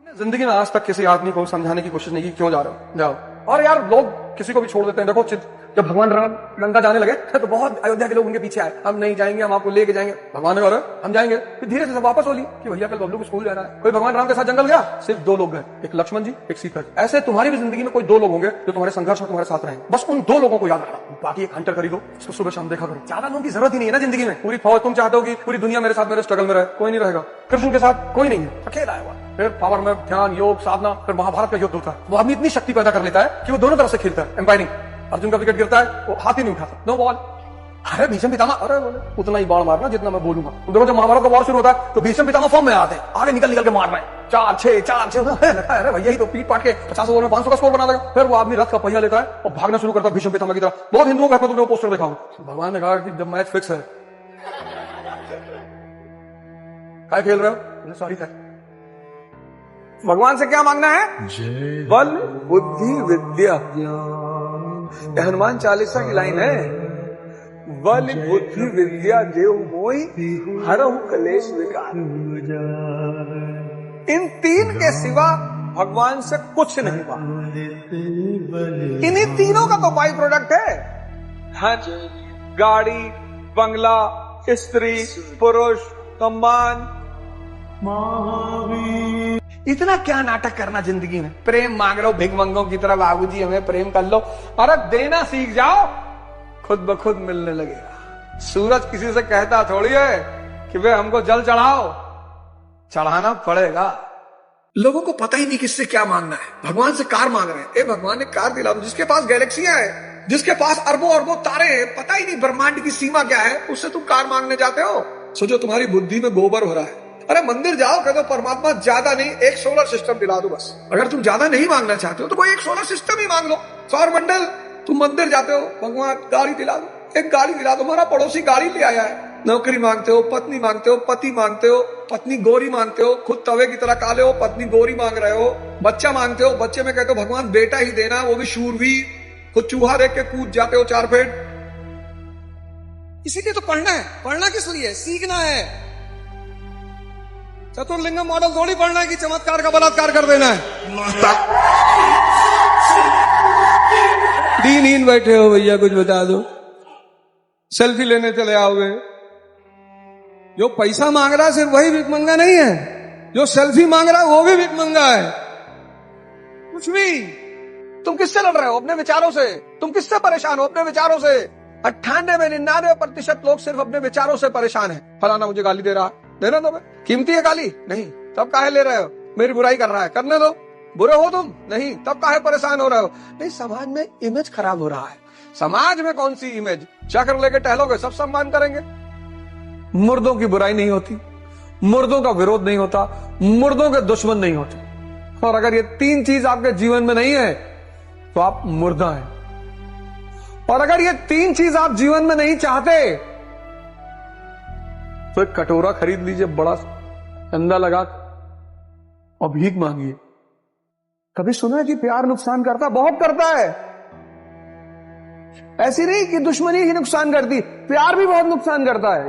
जिंदगी में आज तक किसी आदमी को समझाने की कोशिश नहीं की क्यों जा रहे हो, जाओ। और यार लोग किसी को भी छोड़ देते हैं। देखो जब भगवान राम लंका जाने लगे तो बहुत अयोध्या के लोग उनके पीछे आए, हम नहीं जाएंगे, हम आपको लेके जाएंगे। भगवान ने कहा हम जाएंगे। फिर धीरे से सब वापस बोली कि भैया कल बबलू को स्कूल जाना है। कोई भगवान राम के साथ जंगल गया, सिर्फ 2 लोग गए, एक लक्ष्मण जी, एक सीता जी। ऐसे तुम्हारी भी जिंदगी में कोई 2 लोग होंगे जो तुम्हारे संघर्ष में तुम्हारे साथ रहेंगे। बस उन 2 लोगों को याद रखना, बाकी एक हंटर खरीदो, उसको सुबह शाम देखा करो। ज्यादा लोगों की जरूरत ही नहीं है ना जिंदगी में। पूरी फौज तुम चाहते हो कि पूरी दुनिया मेरे साथ मेरे स्ट्रगल में रहे, कोई नहीं रहेगा। कृष्ण के साथ कोई नहीं है, अकेला है। फिर पावर में ध्यान, योग, साधना, फिर महाभारत का युद्ध होता है। वो आदमी इतनी शक्ति पैदा कर लेता है कि वो दोनों तरफ से खेलता है। एम्पायरिंग, अर्जुन का विकेट गिरता है, वो हाथ ही नहीं उठाता, नो बॉल। अरे भीष्म पितामह, अरे बोले उतना ही बाण मारना जितना मैं बोलूंगा। देखो जब महाभारत का वॉर शुरू होता है तो भीष्म पितामह फॉर्म में आते हैं, आगे निकल के मार रहे हैं, 4-6 अरे भैया ही तो पीट पाट के 50 ओवर में 500 का स्कोर बना देगा। फिर वो आदमी रथ का पहिया लेता है और भागना शुरू करता है भीष्म पितामह की तरफ। बहुत हिंदुओं का तुमने वो पोस्टर देखा हो। भगवान ने कहा कि जब मैच फिक्स है, क्या खेल रहे हो? सॉरी सर, भगवान से क्या मांगना है? बल, बुद्धि, विद्या। हनुमान चालीसा की लाइन है, बल बुद्धि विद्या देव मोहि हरहु कलेश विकार। इन 3 के सिवा भगवान से कुछ नहीं मांगा। इन्हीं तीनों का तो बाई प्रोडक्ट है। हाँ, गाड़ी, बंगला, स्त्री, पुरुष, सम्मान। इतना क्या नाटक करना जिंदगी में? प्रेम मांग रहे हो भिखमंगों की तरह, बाबूजी हमें प्रेम कर लो। अरे देना सीख जाओ, खुद ब खुद मिलने लगेगा। सूरज किसी से कहता थोड़ी है कि वे हमको जल चढ़ाओ, चढ़ाना पड़ेगा। लोगों को पता ही नहीं किससे क्या मांगना है। भगवान से कार मांग रहे हैं, ए भगवान एक कार दिला दो। जिसके पास गैलेक्सियां है, जिसके पास अरबों अरबों तारे हैं, पता ही नहीं ब्रह्मांड की सीमा क्या है, उससे तुम कार मांगने जाते हो। सोचो तुम्हारी बुद्धि में गोबर हो रहा है। अरे मंदिर जाओ, कह दो परमात्मा ज्यादा नहीं, एक सोलर सिस्टम दिला दो बस। अगर तुम ज्यादा नहीं मांगना चाहते हो तो कोई एक सोलर सिस्टम ही मांग लो, सौर मंडल। तुम मंदिर जाते हो, भगवान गाड़ी दिला दो, एक गाड़ी दिला दो। हमारा पड़ोसी गाड़ी ले आया है। नौकरी मांगते हो, पत्नी मांगते हो, पति मांगते हो, पत्नी गोरी मांगते हो, खुद तवे की तरह काले हो, पत्नी गोरी मांग रहे हो। बच्चा मांगते हो, बच्चे में कहते हो भगवान बेटा ही देना, वो भी शूरवीर। खुद चूहा देख के कूद जाते हो 4 फीट। इसीलिए तो पढ़ना है। पढ़ना किस लिए? सीखना है। चतुर्लिंग मॉडल थोड़ी पढ़ना है कि चमत्कार का बलात्कार कर देना है। दीनहीन बैठे हो भैया, कुछ बता दो। सेल्फी लेने चले आओगे। जो पैसा मांग रहा है सिर्फ वही भिखमंगा नहीं है, जो सेल्फी मांग रहा है वो भी भिखमंगा है। कुछ भी। तुम किससे लड़ रहे हो? अपने विचारों से। तुम किससे परेशान हो? अपने विचारों से। 98-99% लोग सिर्फ अपने विचारों से परेशान है। फलाना मुझे गाली दे रहा, देना दो। कीमती है गाली? नहीं, तब काहे ले रहे हो? मेरी बुराई कर रहा है, करने दो। बुरे हो तुम? नहीं, तब काहे परेशान हो रहे हो? नहीं, समाज में इमेज खराब हो रहा है। समाज में कौन सी इमेज? चक्र लेके टहलोगे, सब सम्मान करेंगे। मुर्दों की बुराई नहीं होती, मुर्दों का विरोध नहीं होता, मुर्दों के दुश्मन नहीं होते। और अगर ये 3 चीज आपके जीवन में नहीं है तो आप मुर्दा हैं। और अगर ये 3 चीज आप जीवन में नहीं चाहते तो एक कटोरा खरीद लीजिए, बड़ा चंदा लगा, और भीख मांगिए। कभी सुना है कि प्यार नुकसान करता? बहुत करता है। ऐसी नहीं कि दुश्मनी ही नुकसान करती, प्यार भी बहुत नुकसान करता है।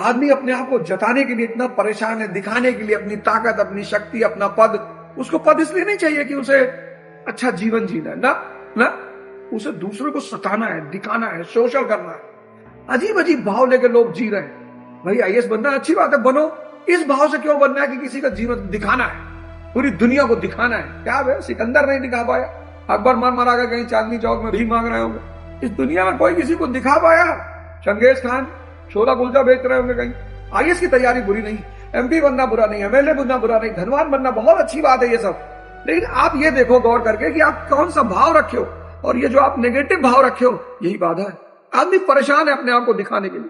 आदमी अपने आप को जताने के लिए इतना परेशान है, दिखाने के लिए अपनी ताकत, अपनी शक्ति, अपना पद। उसको पद इसलिए नहीं चाहिए कि उसे अच्छा जीवन जीना है, ना, उसे दूसरों को सताना है, दिखाना है, शोषण करना है। अजीब अजीब भाव लेके लोग जी रहे हैं। भाई आईएएस बनना अच्छी बात है, बनो। इस भाव से क्यों बनना है कि किसी का जीवन दिखाना है, पूरी दुनिया को दिखाना है? क्या है, सिकंदर नहीं दिखा पाया, अकबर मारा गया कहीं चांदनी चौक में भी मांग रहे होंगे। इस दुनिया में कोई किसी को दिखा पाया? चंगेज खान छोला कुलचा बेच रहे होंगे कहीं। आईएएस की तैयारी बुरी नहीं, एमपी बनना बुरा नहीं, एमएलए बनना बुरा नहीं, धनवान बनना बहुत अच्छी बात है ये सब। लेकिन आप ये देखो गौर करके कि आप कौन सा भाव रखे हो, और ये जो आप नेगेटिव भाव रखे हो, यही बाधा है। आदमी परेशान है अपने आप को दिखाने के लिए।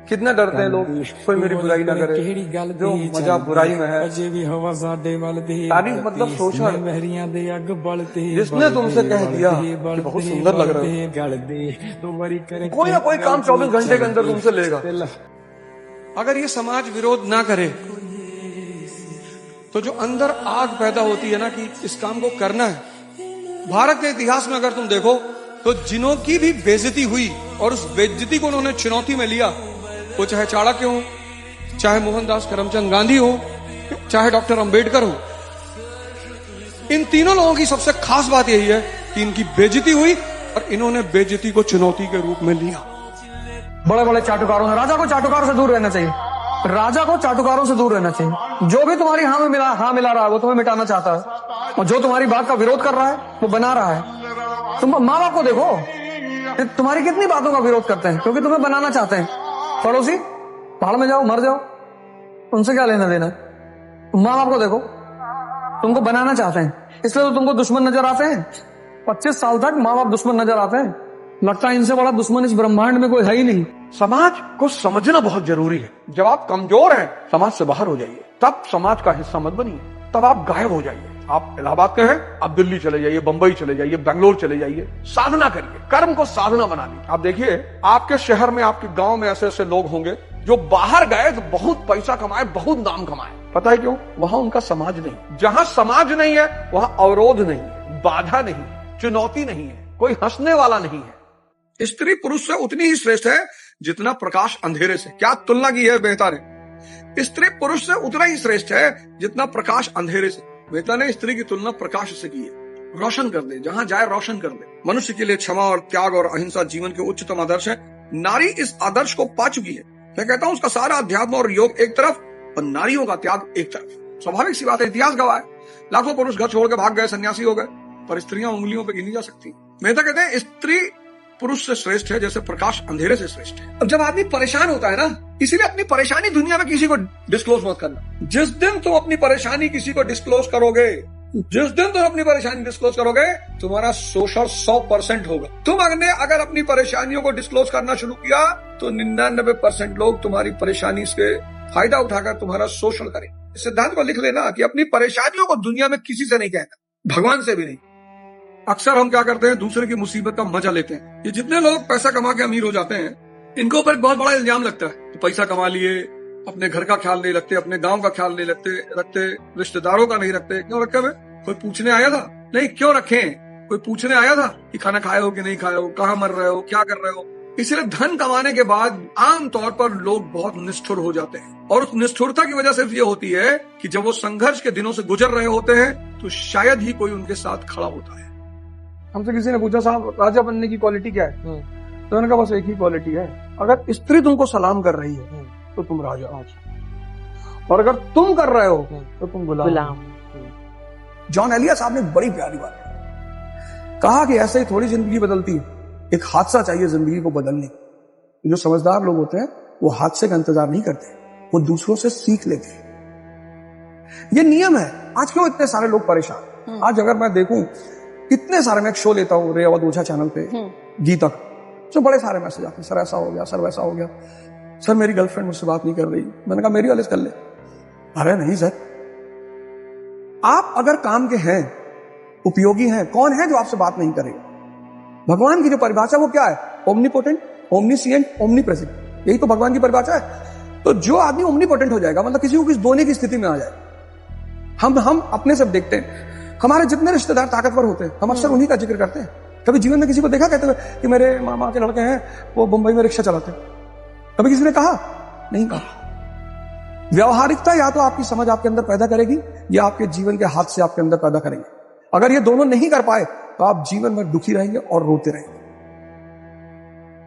कितना डरते हैं लोग, कोई मेरी बुराई ना करे, जो मजा बुराई में है। तारीफ मतलब शोषण। जिसने तुमसे कह दिया कि बहुत सुंदर लग रहे हो, कोई ना कोई काम 24 घंटे के अंदर तुमसे लेगा। अगर ये समाज विरोध ना करे तो जो अंदर आग पैदा होती है ना कि इस काम को करना है। भारत के इतिहास में अगर तुम देखो तो जिनों की भी बेइज्जती हुई और उस बेइज्जती को उन्होंने चुनौती में लिया, वो चाहे चाणक्य हो, चाहे मोहनदास करमचंद गांधी हो, चाहे डॉक्टर अंबेडकर हो, इन तीनों लोगों की सबसे खास बात यही है कि इनकी बेइज्जती हुई और इन्होंने बेइज्जती को चुनौती के रूप में लिया। बड़े बड़े चाटुकारों ने, राजा को चाटुकारों से दूर रहना चाहिए, राजा को चाटुकारों से दूर रहना चाहिए। जो भी तुम्हारी हाँ मिला रहा है वो तुम्हें मिटाना चाहता है, और जो तुम्हारी बात का विरोध कर रहा है वो बना रहा है। तुम माँ बाप को देखो, तुम्हारी कितनी बातों का विरोध करते हैं क्योंकि तुम्हें बनाना चाहते हैं। पड़ोसी पहाड़ में जाओ, मर जाओ, उनसे क्या लेना देना। तुम माँ बाप को देखो, तुमको बनाना चाहते हैं, इसलिए तो तुमको दुश्मन नजर आते हैं। 25 साल तक माँ बाप दुश्मन नजर आते हैं, लगता है इनसे बड़ा दुश्मन इस ब्रह्मांड में कोई है ही नहीं। समाज को समझना बहुत जरूरी है। जब आप कमजोर हैं, समाज से बाहर हो जाइए, तब समाज का हिस्सा मत बनिए, तब आप गायब हो जाइए। आप इलाहाबाद के हैं, आप दिल्ली चले जाइए, बंबई चले जाइए, बेंगलोर चले जाइए, साधना करिए, कर्म को साधना बना लीजिए। आप देखिए आपके शहर में, आपके गांव में ऐसे ऐसे लोग होंगे जो बाहर गए तो बहुत पैसा कमाए, बहुत नाम कमाए। पता है क्यों? वहां उनका समाज नहीं। जहां समाज नहीं है वहां अवरोध नहीं है, बाधा नहीं, चुनौती नहीं है, कोई हंसने वाला नहीं है। स्त्री पुरुष से उतनी ही श्रेष्ठ है जितना प्रकाश अंधेरे से। क्या तुलना की है बेहतर है? स्त्री पुरुष से उतना ही श्रेष्ठ है जितना प्रकाश अंधेरे से। वेता ने स्त्री की तुलना प्रकाश से की है। रोशन कर दे, जहां जाए रोशन कर दे। मनुष्य के लिए क्षमा और त्याग और अहिंसा जीवन के उच्चतम आदर्श है। नारी इस आदर्श को पा चुकी है। मैं कहता हूं उसका सारा अध्यात्म और योग एक तरफ और नारियों का त्याग एक तरफ। स्वाभाविक सी बात है, इतिहास गवाह है। लाखों पुरुष घर छोड़ के भाग गए, सन्यासी हो गए, पर स्त्रियां उंगलियों पर गिनी जा सकती। मेहता कहते हैं स्त्री पुरुष से श्रेष्ठ है जैसे प्रकाश अंधेरे से श्रेष्ठ है। अब जब आदमी परेशान होता है ना, इसीलिए अपनी परेशानी दुनिया में किसी को डिस्क्लोज मत करना। जिस दिन तुम अपनी परेशानी किसी को डिस्क्लोज करोगे, जिस दिन तुम अपनी परेशानी डिस्क्लोज करोगे, तुम्हारा शोषण 100% होगा। तुम अगर अपनी परेशानियों को डिस्क्लोज करना शुरू किया तो 99% लोग तुम्हारी परेशानी से फायदा उठाकर तुम्हारा शोषण करें। इस सिद्धांत को लिख लेना कि अपनी परेशानियों को दुनिया में किसी से नहीं कहना, भगवान से भी नहीं। अक्सर हम क्या करते हैं, दूसरे की मुसीबत का मजा लेते हैं। ये जितने लोग पैसा कमा के अमीर हो जाते हैं, इनके ऊपर एक बहुत बड़ा इल्जाम लगता है तो पैसा कमा लिए, अपने घर का ख्याल नहीं रखते, अपने गांव का ख्याल नहीं रखते, रिश्तेदारों का नहीं रखते। क्यों रखे हुए? कोई पूछने आया था? नहीं। क्यों रखे? कोई पूछने आया था कि खाना खाए हो कि नहीं खाए हो, कहाँ मर रहे हो, क्या कर रहे हो। इसलिए धन कमाने के बाद आमतौर पर लोग बहुत निष्ठुर हो जाते हैं, और उस निष्ठुरता की वजह सिर्फ ये होती है कि जब वो संघर्ष के दिनों से गुजर रहे होते हैं तो शायद ही कोई उनके साथ खड़ा होता है। हमसे किसी ने पूछा, साहब राजा बनने की क्वालिटी क्या है? तो मैंने कहा बस एक ही क्वालिटी है, अगर स्त्री तुमको सलाम कर रही है तो तुम राजा हो, और अगर तुम कर रहे हो तो तुम गुलाम। जॉन एलिया साहब ने बड़ी प्यारी बात कहा कि ऐसे ही थोड़ी जिंदगी बदलती है, एक हादसा चाहिए जिंदगी को बदलने। जो समझदार लोग होते हैं वो हादसे का इंतजार नहीं करते, वो दूसरों से सीख लेते हैं। ये नियम है। आज क्यों इतने सारे लोग परेशान? आज अगर मैं देखूं, इतने सारे, मैं एक शो लेता हूँ रे अवध ओझा चैनल पे, गीता, तो बड़े सारे मैसेज आते हैं, सर ऐसा हो गया, सर वैसा हो गया, सर मेरी गर्लफ्रेंड मुझसे बात नहीं कर रही। मैंने कहा मेरी वाले कर ले। अरे नहीं सर, आप अगर काम के हैं, उपयोगी हैं, कौन है जो आपसे बात नहीं करेगा? भगवान की जो परिभाषा वो क्या है? ओमनीपोटेंट, ओमनीसिएंट, ओमनीप्रेजेंट, यही तो भगवान की परिभाषा है। तो जो आदमी ओमनीपोटेंट हो जाएगा, मतलब किसी को किस दोने की स्थिति में आ जाए। हम अपने सब देखते हैं, हमारे जितने रिश्तेदार ताकतवर होते हैं हम अक्सर उन्हीं का जिक्र करते हैं। कभी जीवन में किसी को देखा कहते हुए कि मेरे मामा के लड़के हैं, वो मुंबई में रिक्शा चलाते हैं? कभी किसी ने कहा? नहीं कहा। व्यवहारिकता या तो आपकी समझ आपके अंदर पैदा करेगी या आपके जीवन के हाथ से आपके अंदर पैदा करेंगे। अगर ये दोनों नहीं कर पाए तो आप जीवन में दुखी रहेंगे और रोते रहेंगे।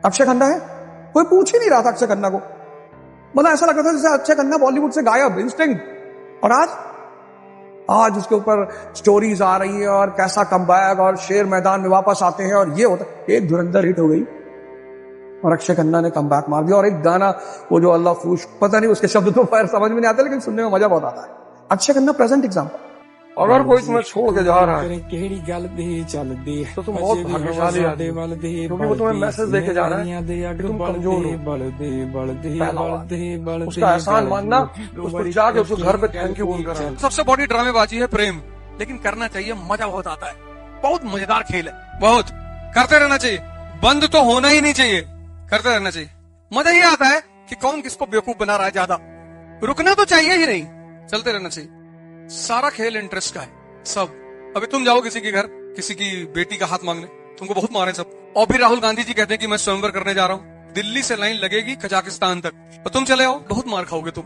अक्षय खन्ना है, कोई पूछ ही नहीं रहा था अक्षय खन्ना को, मतलब ऐसा लगता था जैसे अक्षय खन्ना बॉलीवुड से गायब, इंस्टिंक्ट। और आज उसके ऊपर स्टोरीज आ रही है और कैसा कमबैक, और शेर मैदान में वापस आते हैं, और ये होता। एक धुरंधर हिट हो गई और अक्षय खन्ना ने कमबैक मार दिया। और एक गाना वो जो अल्लाह फूश, पता नहीं उसके शब्द तो पैर समझ में नहीं आते, लेकिन सुनने में मजा बहुत आता है। Akshay Khanna present example. अगर कोई तुम्हें छोड़ के जा रहा है तो तुम बहुत भाग्यशाली आदमी, क्योंकि वो तुम्हें मैसेज देके जा रहा है कि तुम कमजोर हो। उसका एहसान मानना, उसको जाके उसको घर पे थैंक यू बोलकर। सबसे बड़ी ड्रामेबाजी है प्रेम, लेकिन करना चाहिए, मजा बहुत आता है, बहुत मजेदार खेल है, बहुत करते रहना चाहिए, बंद तो होना ही नहीं चाहिए, करते रहना चाहिए। मजा ये आता है कि कौन किसको बेवकूफ बना रहा है ज्यादा, रुकना तो चाहिए ही नहीं, चलते रहना चाहिए। सारा खेल इंटरेस्ट का है सब। अभी तुम जाओ किसी के घर, किसी की बेटी का हाथ मांगने, तुमको बहुत मारे सब, और फिर राहुल गांधी जी कहते हैं कि मैं स्वयंवर करने जा रहा हूँ, दिल्ली से लाइन लगेगी कजाकिस्तान तक, और तुम चले आओ, बहुत मार खाओगे तुम।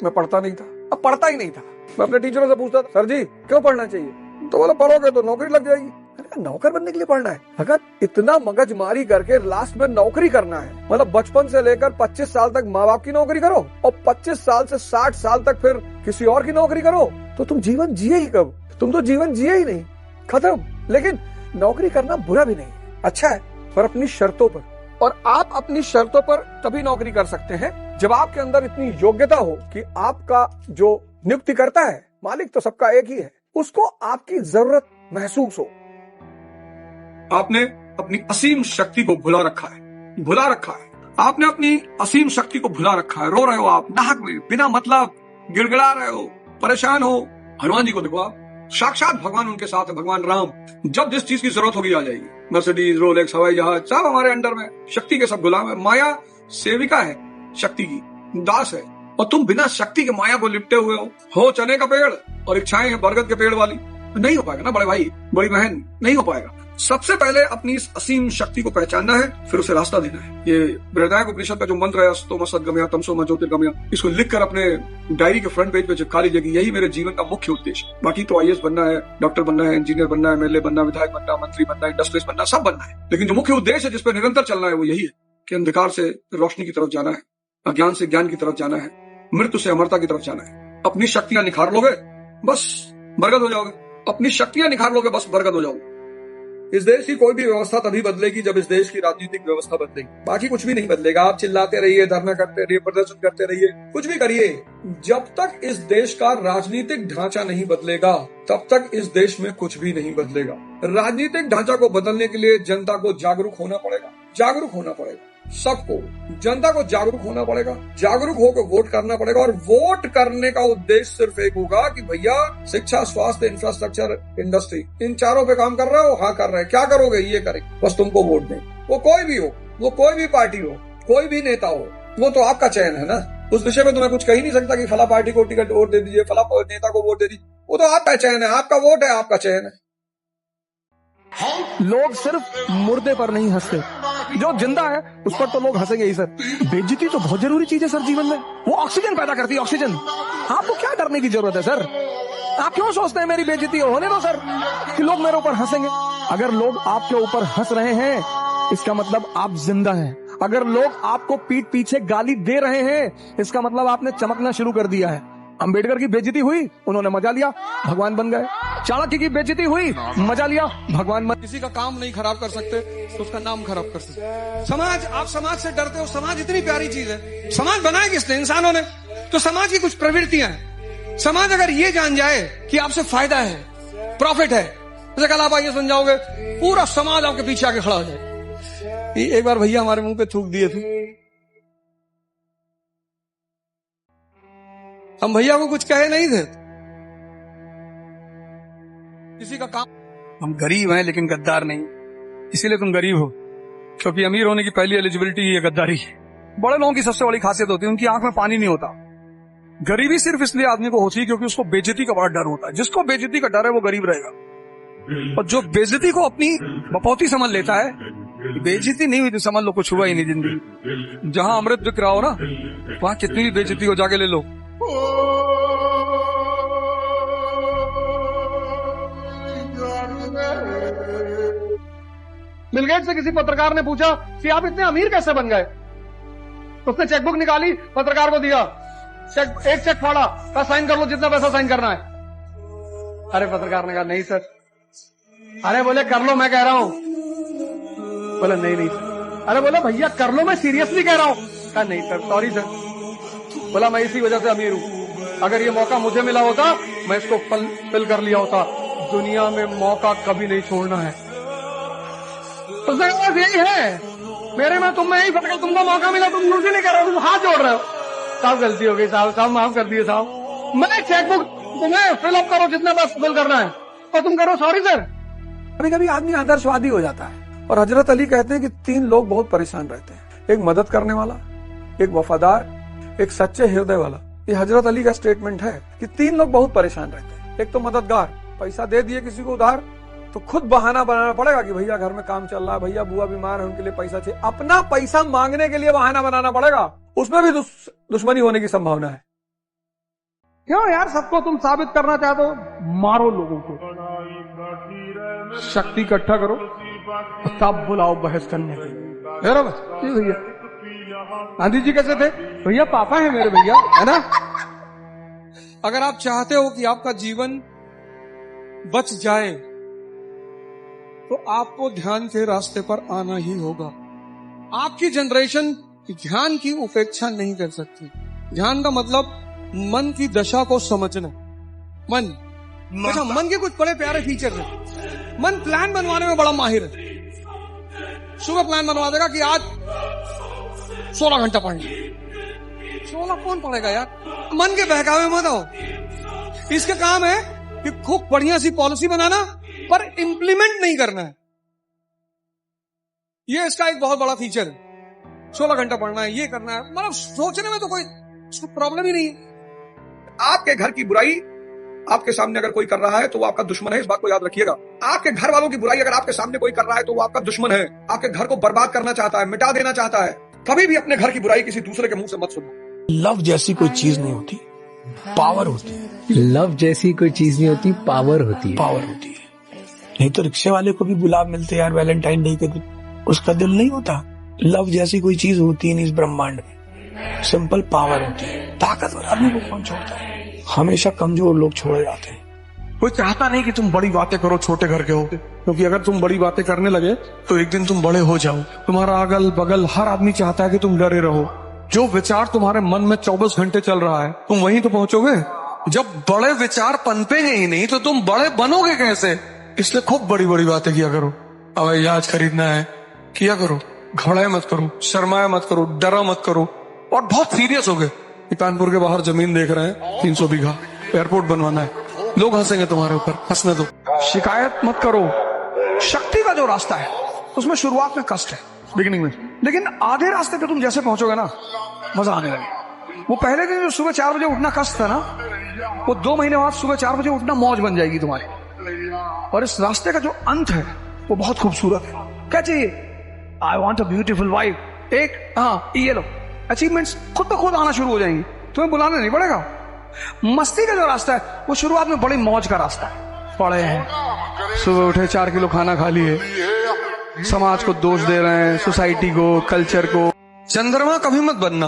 मैं पढ़ता नहीं था, अब पढ़ता ही नहीं था। मैं अपने टीचरों से पूछता था, सर जी क्यों पढ़ना चाहिए? तो बोला पढ़ोगे तो नौकरी लग जाएगी। मैंने कहा नौकर बनने के लिए पढ़ना है? अगर इतना मगजमारी करके लास्ट में नौकरी करना है, मतलब बचपन से लेकर 25 साल तक माँ बाप की नौकरी करो और 25 साल से 60 साल तक फिर किसी और की नौकरी करो, तो तुम जीवन जिए ही कब? तुम तो जीवन जिए ही नहीं, खत्म। लेकिन नौकरी करना बुरा भी नहीं, अच्छा है, पर अपनी शर्तों पर। और आप अपनी शर्तों पर तभी नौकरी कर सकते हैं जब आपके अंदर इतनी योग्यता हो कि आपका जो नियुक्ति करता है, मालिक तो सबका एक ही है, उसको आपकी जरूरत महसूस हो। आपने अपनी असीम शक्ति को भुला रखा है, आपने अपनी असीम शक्ति को भुला रखा है। रो रहे हो आप नाहक में, बिना मतलब गिड़गिड़ा रहे हो, परेशान हो। हनुमान जी को देखो आप, साक्षात भगवान उनके साथ है, भगवान राम। जब जिस चीज की जरूरत होगी आ जाएगी, मर्सिडीज, रोलेक्स, हवाई जहाज, सब हमारे अंडर में। शक्ति के सब गुलाम है। माया सेविका है, शक्ति की दास है, और तुम बिना शक्ति के माया को लिपटे हुए हो चने का पेड़ और इच्छाएं हैं बरगद के पेड़ वाली। नहीं हो पाएगा ना बड़े भाई, बड़ी बहन, नहीं हो पाएगा। सबसे पहले अपनी इस असीम शक्ति को पहचानना है, फिर उसे रास्ता देना है। ये बृहदारण्यकोपनिषद का जो मंत्र है, अस्तोम सद्गमया तमसो ज्योतिर्गमया, इसको लिखकर अपने डायरी के फ्रंट पेज पे चिपका लीजिए कि यही मेरे जीवन का मुख्य उद्देश्य। बाकी तो आईएएस बनना है, डॉक्टर बनना है, इंजीनियर बनना है, एमएलए बनना है, विधायक बनना, मंत्री बनना, इंडस्ट्रियलिस्ट बनना, सब बनना है। लेकिन जो मुख्य उद्देश्य है, जिस पर निरंतर चलना है, वो यही है कि अंधकार से रोशनी की तरफ जाना है, अज्ञान से ज्ञान की तरफ जाना है, मृत्यु से अमरता की तरफ जाना है। अपनी शक्तियां निखार लोगे, बस बरगद हो जाओगे। अपनी शक्तियां निखार लोगे, बस बरगद हो जाओगे। इस देश की कोई भी व्यवस्था तभी बदलेगी जब इस देश की राजनीतिक व्यवस्था बदलेगी, बाकी कुछ भी नहीं बदलेगा। आप चिल्लाते रहिए, धरना करते रहिए, प्रदर्शन करते रहिए, कुछ भी करिए, जब तक इस देश का राजनीतिक ढांचा नहीं बदलेगा, तब तक इस देश में कुछ भी नहीं बदलेगा। राजनीतिक ढांचा को बदलने के लिए जनता को जागरूक होना पड़ेगा, सबको जनता को जागरूक होना पड़ेगा, जागरूक होकर वोट करना पड़ेगा। और वोट करने का उद्देश्य सिर्फ एक होगा कि भैया शिक्षा, स्वास्थ्य, इंफ्रास्ट्रक्चर, इंडस्ट्री, इन चारों पे काम कर रहे हो? हाँ कर रहे हैं। क्या करोगे? ये करेंगे। बस तुमको वोट दें। वो कोई भी हो, वो कोई भी पार्टी हो, कोई भी नेता हो, वो तो आपका चयन है ना। उस विषय में तुम्हें कुछ कही नहीं सकता कि फला पार्टी को टिकट वोट दे दीजिए, फला नेता को वोट दे दीजिए। वो तो आपका चयन है, आपका वोट है, आपका चयन है। लोग सिर्फ मुर्दे पर नहीं हंसते, जो जिंदा है उस पर तो लोग हंसेंगे ही सर। बेइज्जती तो बहुत जरूरी चीज है सर जीवन में, वो ऑक्सीजन पैदा करती है, ऑक्सीजन। आपको क्या डरने की जरूरत है सर? आप क्यों सोचते हैं मेरी बेइज्जती होने दो सर, कि लोग मेरे ऊपर हंसेंगे? अगर लोग आपके ऊपर हंस रहे हैं, इसका मतलब आप जिंदा हैं। अगर लोग आपको पीठ पीछे गाली दे रहे हैं, इसका मतलब आपने चमकना शुरू कर दिया है। अंबेडकर की बेइज्जती हुई, उन्होंने मजा लिया, भगवान बन गए। चाणक्य की बेइज्जती हुई, मजा लिया, भगवान बन। किसी का काम नहीं खराब कर सकते तो उसका नाम खराब कर सकते। समाज, आप समाज से डरते हो। समाज इतनी प्यारी चीज है। समाज बनाया किसने? इंसानों ने। तो समाज की कुछ प्रवृत्तियां हैं। समाज अगर ये जान जाए कि आपसे फायदा है, प्रॉफिट है, जैसे कल आप आइए समझाओगे, पूरा समाज आपके पीछे आके खड़ा हो जाए। एक बार भैया हमारे मुंह पे थूक दिए थे, हम भैया को कुछ कहे नहीं थे। किसी का काम, हम गरीब हैं लेकिन गद्दार नहीं, इसीलिए तुम गरीब हो, क्योंकि अमीर होने की पहली एलिजिबिलिटी ही है गद्दारी। बड़े लोगों की सबसे बड़ी खासियत होती है, उनकी आंख में पानी नहीं होता। गरीबी सिर्फ इसलिए आदमी को होती है क्योंकि उसको बेइज्जती का बड़ा डर होता है। जिसको बेइज्जती का डर है वो गरीब रहेगा। और जो बेइज्जती को अपनी बपौती समझ लेता है, बेइज्जती नहीं हुई तो समझ लो कुछ हुआ ही नहीं जिंदगी। जहां अमृत बिक रहा हो ना, वहां कितनी भी बेइज्जती हो, जाके ले लो। बिल गेट्स से किसी पत्रकार ने पूछा कि आप इतने अमीर कैसे बन गए? उसने चेकबुक निकाली, पत्रकार को दिया, एक चेक फाड़ा, कहा साइन कर लो जितना पैसा साइन करना है। अरे पत्रकार ने कहा नहीं सर। अरे बोले कर लो, मैं कह रहा हूं। बोले नहीं सर। अरे बोले भैया कर लो, मैं सीरियसली कह रहा हूं। कहा नहीं सर, सॉरी सर। बोला मैं इसी वजह से अमीर हूं, अगर ये मौका मुझे मिला होता मैं इसको फिल कर लिया होता। दुनिया में मौका कभी नहीं छोड़ना है। तो सर यही है मेरे में, तुम में यही फर्क है। तुमको मौका मिला, तुम मुझे नहीं कर रहे हो, तुम हाथ जोड़ रहे हो। साहब गलती हो गई, साहब माफ कर दिए साहब। मैं चेकबुक तुम्हें फिलअप करो जितना बस फिल करना है, और तुम करो सॉरी सर। कभी कभी आदमी आदर्शवादी हो जाता है। और हजरत अली कहते हैं कि 3 लोग बहुत परेशान रहते हैं, एक मदद करने वाला, एक वफादार, एक सच्चे हृदय वाला। ये हजरत अली का स्टेटमेंट है कि 3 लोग बहुत परेशान रहते हैं। एक तो मददगार, पैसा दे दिए किसी को उधार तो खुद बहाना बनाना पड़ेगा कि भैया घर में काम चल रहा है, भैया बुआ बीमार है, उनके लिए पैसा चाहिए। अपना पैसा मांगने के लिए बहाना बनाना पड़ेगा, उसमें भी दुश्मनी होने की संभावना है। क्यों यार, सबको तुम साबित करना चाहते हो, मारो लोगों को, शक्ति इकट्ठा करो, तब बुलाओ बहस करने के लिए। भैया गांधी जी कैसे थे? भैया पापा है मेरे, भैया है ना। अगर आप चाहते हो कि आपका जीवन बच जाए तो आपको ध्यान के रास्ते पर आना ही होगा। आपकी जनरेशन ध्यान की उपेक्षा नहीं कर सकती। ध्यान का मतलब मन की दशा को समझना। मन अच्छा, मन के कुछ बड़े प्यारे फीचर हैं। मन प्लान बनवाने में बड़ा माहिर है। सुबह प्लान बनवा देगा कि आज 16 घंटा पढ़ना। 16 कौन पढ़ेगा यार? मन के बहकावे मत आओ। इसका काम है कि खूब बढ़िया सी पॉलिसी बनाना, पर इंप्लीमेंट नहीं करना है। ये इसका एक बहुत बड़ा फीचर है। 16 घंटा पढ़ना है, ये करना है, मतलब सोचने में तो कोई प्रॉब्लम ही नहीं है। आपके घर की बुराई आपके सामने अगर कोई कर रहा है तो वो आपका दुश्मन है, इस बात को याद रखिएगा। आपके घर वालों की बुराई अगर आपके सामने कोई कर रहा है तो वो आपका दुश्मन है, आपके घर को बर्बाद करना चाहता है, मिटा देना चाहता है। कभी भी अपने घर की बुराई किसी दूसरे के मुंह से मत सुनो। लव जैसी कोई चीज नहीं होती, पावर होती है। लव जैसी कोई चीज नहीं होती, पावर होती है। पावर होती है। नहीं तो रिक्शे वाले को भी गुलाब मिलते यार वैलेंटाइन डे के दिन, उसका दिल नहीं होता। लव जैसी कोई चीज होती नहीं इस ब्रह्मांड में। सिंपल पावर होती है। ताकतवर आदमी को कौन छोड़ता है? हमेशा कमजोर लोग छोड़े जाते हैं। कोई चाहता नहीं कि तुम बड़ी बातें करो, छोटे घर के होगे, क्योंकि अगर तुम बड़ी बातें करने लगे तो एक दिन तुम बड़े हो जाओ। तुम्हारा अगल बगल हर आदमी चाहता है कि तुम डरे रहो। जो विचार तुम्हारे मन में 24 घंटे चल रहा है, तुम वहीं तो पहुंचोगे। जब बड़े विचार पनपे हैं ही नहीं तो तुम बड़े बनोगे कैसे? इसलिए खूब बड़ी बड़ी बातें किया करो। हवाई जहाज खरीदना है, किया करो। घबराए मत करो, शर्माए मत करो, डरा मत करो, और बहुत सीरियस हो गए। कानपुर के बाहर जमीन देख रहे हैं 300 बीघा, एयरपोर्ट बनवाना है। लोग हंसेंगे तुम्हारे ऊपर, हंसने दो। शिकायत मत करो। शक्ति का जो रास्ता है उसमें शुरुआत में कष्ट है, बिगिनिंग में, लेकिन आधे रास्ते पे तुम जैसे पहुंचोगे ना, मजा आने लगे। वो पहले दिन जो सुबह 4 बजे उठना कष्ट था ना, वो 2 महीने बाद सुबह 4 बजे उठना मौज बन जाएगी तुम्हारी। और इस रास्ते का जो अंत है वो बहुत खूबसूरत है। क्या चाहिए? I want a beautiful wife. एक हाँ, ये लो, अचीवमेंट्स खुद ब खुद आना शुरू हो जाएंगी, तुम्हें बुलाना नहीं पड़ेगा। मस्ती का जो रास्ता है वो शुरुआत में बड़ी मौज का रास्ता है। पढ़े हैं, सुबह उठे 4 किलो खाना खा लिए, समाज को दोष दे रहे हैं, सोसाइटी को, कल्चर को। चंद्रमा कभी मत बनना,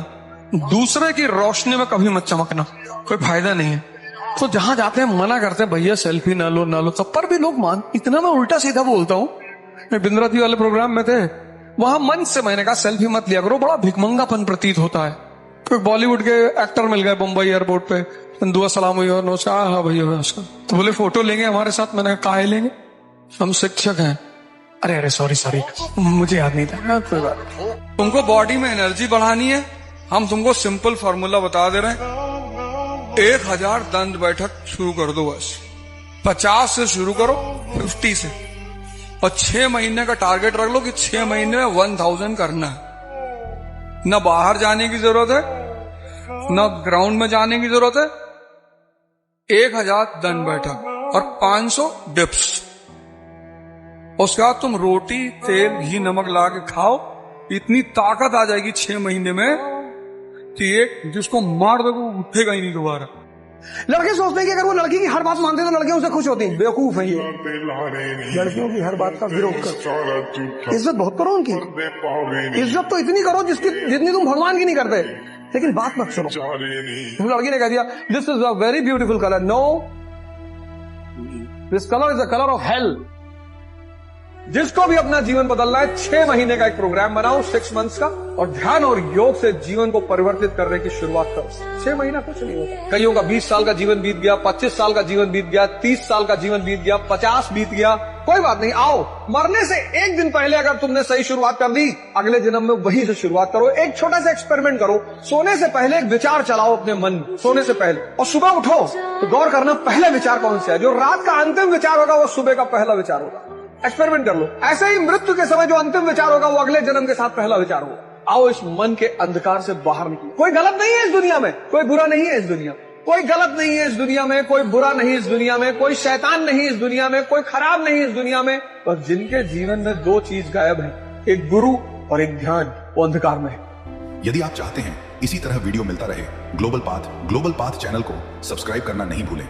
दूसरे की रोशनी में कभी मत चमकना, कोई फायदा नहीं है। तो जहां जाते हैं मना करते हैं, भैया सेल्फी ना लो ना लो, तब पर भी लोग मान। इतना मैं उल्टा सीधा बोलता हूँ। बिंद्राती वाले प्रोग्राम में थे, वहां मंच से मैंने कहा सेल्फी मत लिया करो, बड़ा भिकमंगापन प्रतीत होता है। कोई बॉलीवुड के एक्टर मिल गए मुंबई एयरपोर्ट पे, दुआ सलाम हुई और नमस्कार, हाँ भैया नमस्कार, तो बोले फोटो लेंगे हमारे साथ। मैंने कहा काहे लेंगे, हम शिक्षक हैं। अरे सॉरी मुझे याद नहीं था। कोई बात, तुमको बॉडी में एनर्जी बढ़ानी है, हम तुमको सिंपल फॉर्मूला बता दे रहे हैं। 1000 दंड बैठक शुरू कर दो बस। 50 से शुरू करो, 50 से, और 6 महीने का टारगेट रख लो कि 6 महीने में 1000 करना है। न बाहर जाने की जरूरत है, न ग्राउंड में जाने की जरूरत है। 1000 दंड बैठक और 500 डिप्स। उसके बाद तुम रोटी, तेल, घी, नमक ला के खाओ। इतनी ताकत आ जाएगी 6 महीने में कि एक जिसको मार दो वो उठेगा ही नहीं दोबारा। लड़के सोचते हैं कि अगर वो लड़की की हर बात मानते तो लड़कियां उसे खुश होती हैं। बेवकूफ है ये। लड़कियों की हर बात का विरोध करो, इज्जत बहुत करो उनकी। इज्जत तो इतनी करो जितनी तुम भगवान की नहीं करते, लेकिन बात मत सुनो। लड़की ने कह दिया this is a very beautiful colour, no, this colour is a colour of hell. जिसको भी अपना जीवन बदलना है, 6 महीने का एक प्रोग्राम बनाओ, 6 मंथ्स का, और ध्यान और योग से जीवन को परिवर्तित करने की शुरुआत करो। 6 महीना कुछ नहीं होता। कईयों का 20 साल का जीवन बीत गया, 25 साल का जीवन बीत गया, 30 साल का जीवन बीत गया, 50 बीत गया, कोई बात नहीं। आओ, मरने से एक दिन पहले अगर तुमने सही शुरुआत कर दी, अगले जन्म में वही से शुरुआत करो। एक छोटा सा एक्सपेरिमेंट करो। सोने से पहले एक विचार चलाओ अपने मन में, सोने से पहले, और सुबह उठो तो गौर करना पहला विचार कौन सा है। जो रात का अंतिम विचार होगा वो सुबह का पहला विचार होगा। एक्सपेरिमेंट कर लो। ऐसे ही मृत्यु के समय जो अंतिम विचार होगा वो अगले जन्म के साथ पहला विचार होगा। आओ इस मन के अंधकार से बाहर निकलो। कोई गलत नहीं है इस दुनिया में, कोई बुरा नहीं है इस दुनिया में, कोई गलत नहीं है इस दुनिया में, कोई बुरा नहीं इस दुनिया में, कोई शैतान नहीं इस दुनिया में, कोई खराब नहीं इस दुनिया में। बस जिनके जीवन में 2 चीज गायब है, एक गुरु और एक ध्यान, वो अंधकार में है। यदि आप चाहते हैं इसी तरह वीडियो मिलता रहे ग्लोबल पाथ चैनल को सब्सक्राइब करना नहीं भूलें।